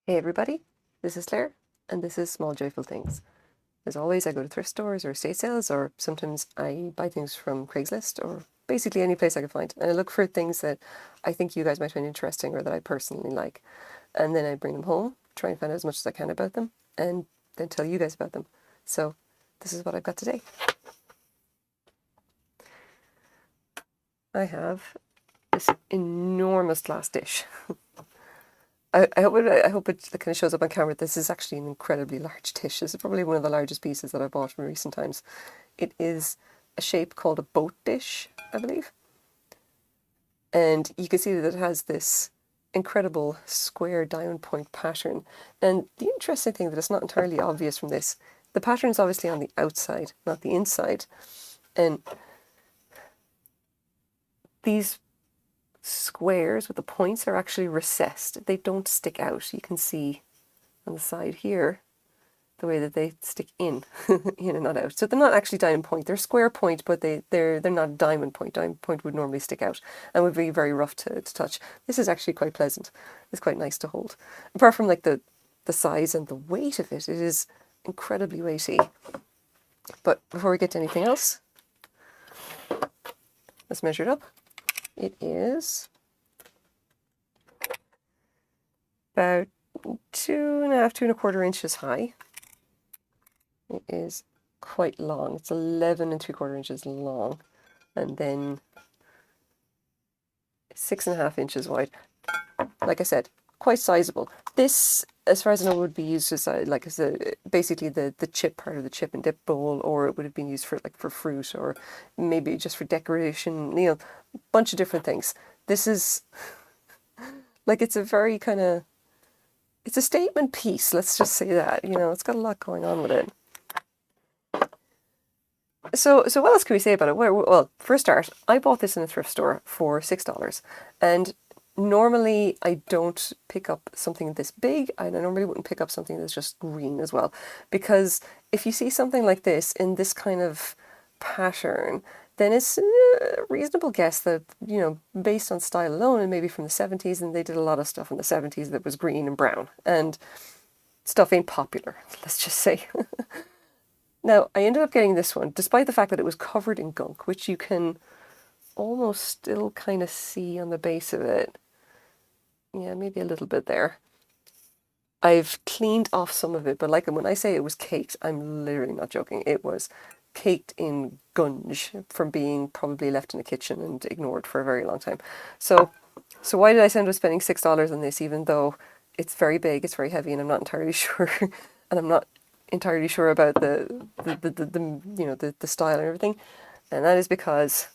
Hey everybody, this is Claire, and this is Small Joyful Things. As always, I go to thrift stores or estate sales, or sometimes I buy things from Craigslist, or basically any place I can find. And I look for things that I think you guys might find interesting or that I personally like. And then I bring them home, try and find out as much as I can about them, and then tell you guys about them. So this is what I've got today. I have this enormous glass dish. I hope it kind of shows up on camera. This is actually an incredibly large dish. This is probably one of the largest pieces that I've bought in recent times. It is a shape called a boat dish, I believe. And you can see that it has this incredible square diamond point pattern. And the interesting thing that it's not entirely obvious from this, the pattern is obviously on the outside, not the inside. And these squares with the points are actually recessed. They don't stick out. You can see on the side here the way that they stick in in and not out. So they're not actually diamond point. They're square point, but they're not diamond point. Diamond point would normally stick out and would be very rough to touch. This is actually quite pleasant. It's quite nice to hold. Apart from like the size and the weight of it, it is incredibly weighty. But before we get to anything else, let's measure it up. It is about 2.5, 2.25 inches high. It is quite long. It's 11.75 inches long, and then 6.5 inches wide. Like I said, quite sizable. This, as far as I know, would be used as basically the chip part of the chip and dip bowl, or it would have been used for for fruit, or maybe just for decoration. A bunch of different things. This is it's a very it's a statement piece. Let's just say that. It's got a lot going on with it. So what else can we say about it? Well, for a start, I bought this in a thrift store for $6, and normally I don't pick up something this big. I normally wouldn't pick up something that's just green as well, because if you see something like this in this kind of pattern, then it's a reasonable guess that, based on style alone, and maybe from the 70s, and they did a lot of stuff in the 70s that was green and brown, and stuff ain't popular, let's just say. Now, I ended up getting this one, despite the fact that it was covered in gunk, which you can almost still kind of see on the base of it. Yeah, maybe a little bit there. I've cleaned off some of it, but when I say it was caked, I'm literally not joking. It was caked in gunge from being probably left in the kitchen and ignored for a very long time. So why did I end up spending $6 on this, even though it's very big, it's very heavy, and I'm not entirely sure, and I'm not entirely sure about the style and everything, and that is because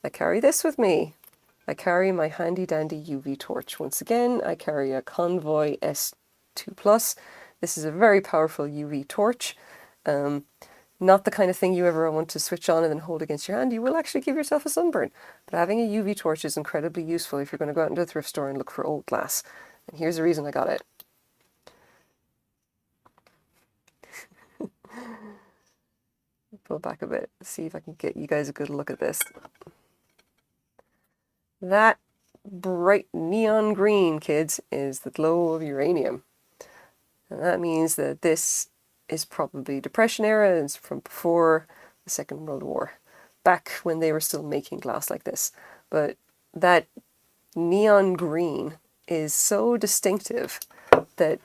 I carry this with me. I carry my handy dandy UV torch. Once again, I carry a Convoy S2 Plus. This is a very powerful UV torch. Not the kind of thing you ever want to switch on and then hold against your hand. You will actually give yourself a sunburn. But having a UV torch is incredibly useful if you're going to go out into a thrift store and look for old glass. And here's the reason I got it. Pull back a bit, see if I can get you guys a good look at this. That bright neon green, kids, is the glow of uranium. And that means that this is probably Depression era. It's from before the Second World War, back when they were still making glass like this. But that neon green is so distinctive that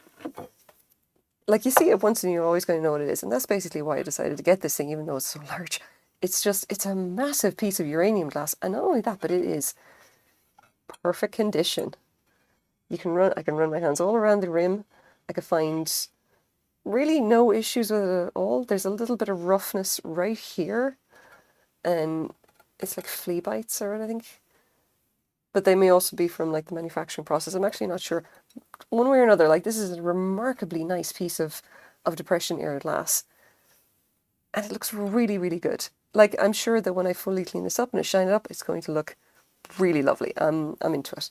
you see it once and you're always going to know what it is. And that's basically why I decided to get this thing, even though it's so large. It's a massive piece of uranium glass. And not only that, but it is perfect condition. I can run my hands all around the rim. I could find really no issues with it at all. There's a little bit of roughness right here, and it's like flea bites or anything. But they may also be from the manufacturing process. I'm actually not sure. One way or another, this is a remarkably nice piece of Depression era glass. And it looks really, really good. I'm sure that when I fully clean this up and shine it up, it's going to look really lovely. I'm into it.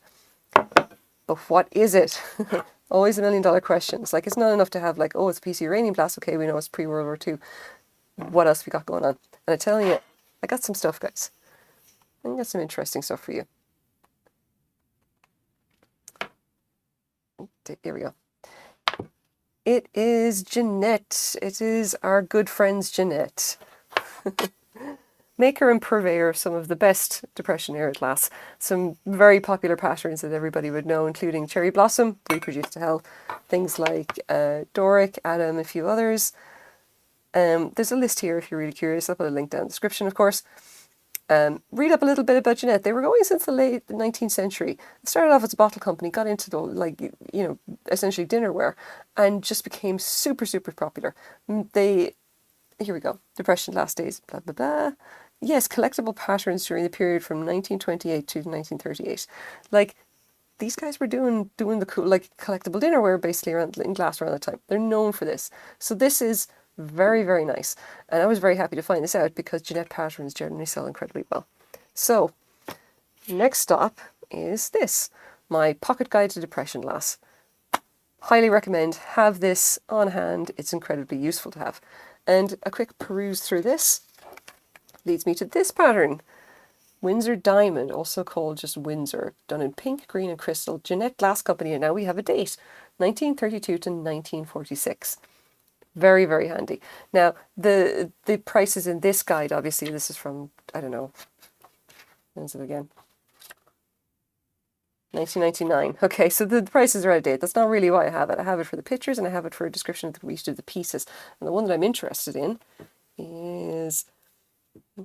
But what is it? Always $1 million questions. It's not enough to have oh, it's a piece of uranium glass. Okay, we know it's pre-World War II. What else we got going on? And I'm telling you, I got some stuff, guys. I got some interesting stuff for you. Here we go. It is Jeannette. It is our good friends Jeannette. Maker and purveyor of some of the best Depression era glass. Some very popular patterns that everybody would know, including Cherry Blossom, Reproduced to Hell, things like Doric, Adam, a few others. There's a list here if you're really curious. I'll put a link down in the description, of course. Read up a little bit about Jeannette. They were going since the late 19th century. It started off as a bottle company, got into the, essentially dinnerware, and just became super, super popular. Here we go. Depression last days, blah, blah, blah. Yes, collectible patterns during the period from 1928 to 1938. Like, these guys were doing the cool, like, collectible dinnerware basically in glass around that time. They're known for this. So this is very, very nice. And I was very happy to find this out because Jeannette patterns generally sell incredibly well. So, next stop is this. My Pocket Guide to Depression glass. Highly recommend. Have this on hand. It's incredibly useful to have. And a quick peruse through this leads me to this pattern. Windsor Diamond, also called just Windsor, done in pink, green and crystal. Jeannette Glass Company, and now we have a date, 1932 to 1946. Very, very handy. Now, the prices in this guide, obviously, this is from, I don't know, when is it again? 1999. Okay, so the prices are out of date. That's not really why I have it. I have it for the pictures and I have it for a description of each of the pieces. And the one that I'm interested in is...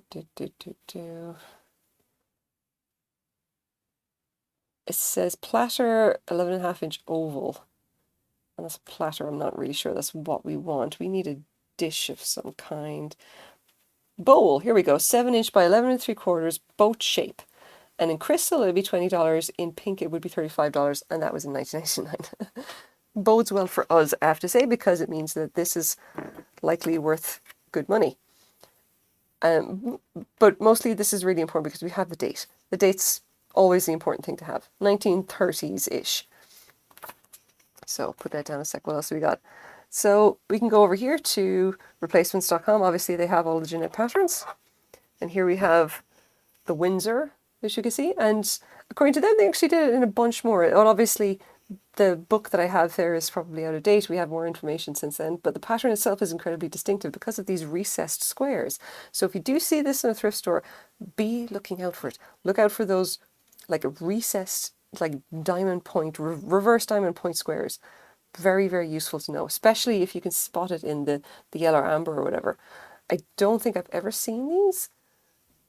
It says platter 11.5-inch oval. And that's a platter. I'm not really sure that's what we want. We need a dish of some kind. Bowl. Here we go. 7-inch by 11.75, boat shape. And in crystal, it would be $20. In pink, it would be $35. And that was in 1999. Bodes well for us, I have to say, because it means that this is likely worth good money. But mostly this is really important because we have the date. The date's always the important thing to have. 1930s-ish. So put that down a sec. What else have we got? So we can go over here to replacements.com. Obviously they have all the Jeannette patterns. And here we have the Windsor, as you can see. And according to them, they actually did it in a bunch more. Well, obviously the book that I have there is probably out of date. We have more information since then, but the pattern itself is incredibly distinctive because of these recessed squares. So if you do see this in a thrift store, be looking out for it. Look out for those like recessed, like diamond point, reverse diamond point squares. Very, very useful to know, especially if you can spot it in the yellow or amber or whatever. I don't think I've ever seen these,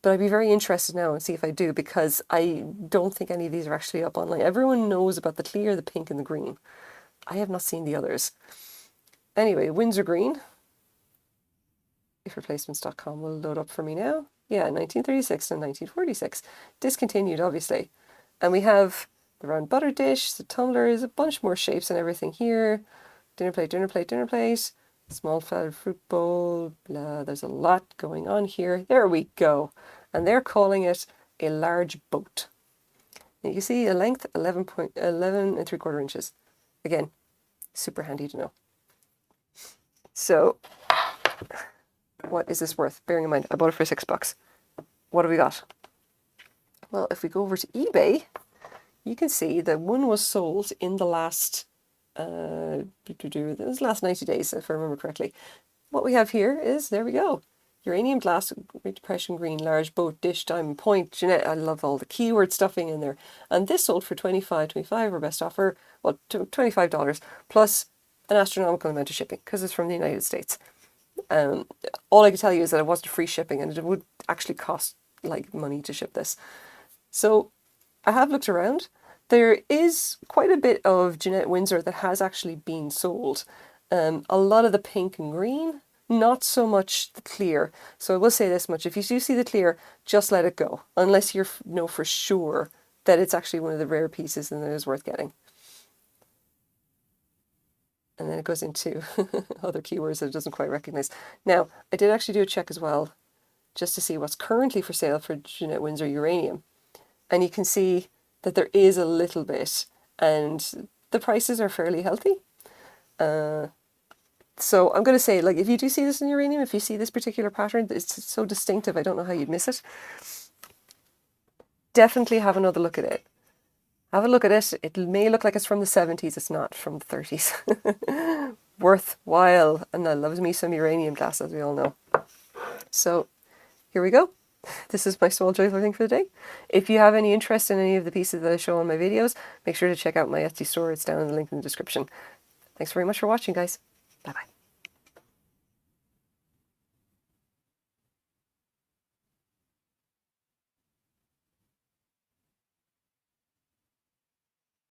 but I'd be very interested now and see if I do, because I don't think any of these are actually up online. Everyone knows about the clear, the pink and the green. I have not seen the others. Anyway, Windsor Green. If replacements.com will load up for me now. Yeah, 1936 and 1946. Discontinued, obviously. And we have the round butter dish, the tumblers, a bunch more shapes and everything here. Dinner plate, dinner plate, dinner plate. Small flatted fruit bowl, blah. There's a lot going on here. There we go. And they're calling it a large boat. And you see a length 11.11 inches. Again, super handy to know. So, what is this worth? Bearing in mind, I bought it for $6. What have we got? Well, if we go over to eBay, you can see that one was sold in the last this last 90 days, if I remember correctly. What we have here is, there we go, uranium glass, Great Depression green, large boat, dish, diamond point, Jeannette. I love all the keyword stuffing in there. And this sold for $25, our best offer, well, $25 plus an astronomical amount of shipping because it's from the United States. All I can tell you is that it wasn't free shipping and it would actually cost like money to ship this. So I have looked around. There is quite a bit of Jeannette Windsor that has actually been sold. A lot of the pink and green, not so much the clear. So I will say this much. If you do see the clear, just let it go. Unless you know for sure that it's actually one of the rare pieces and that it is worth getting. And then it goes into other keywords that it doesn't quite recognize. Now, I did actually do a check as well, just to see what's currently for sale for Jeannette Windsor uranium. And you can see that there is a little bit, and the prices are fairly healthy. So I'm going to say, like, if you do see this in uranium, if you see this particular pattern, it's so distinctive, I don't know how you'd miss it. Definitely have another look at it. Have a look at it. It may look like it's from the 70s. It's not, from the 30s. worthwhile. And I loves me some uranium glass, as we all know. So here we go. This is my small joyful thing for the day. If you have any interest in any of the pieces that I show on my videos, make sure to check out my Etsy store. It's down in the link in the description. Thanks very much for watching, guys. Bye-bye.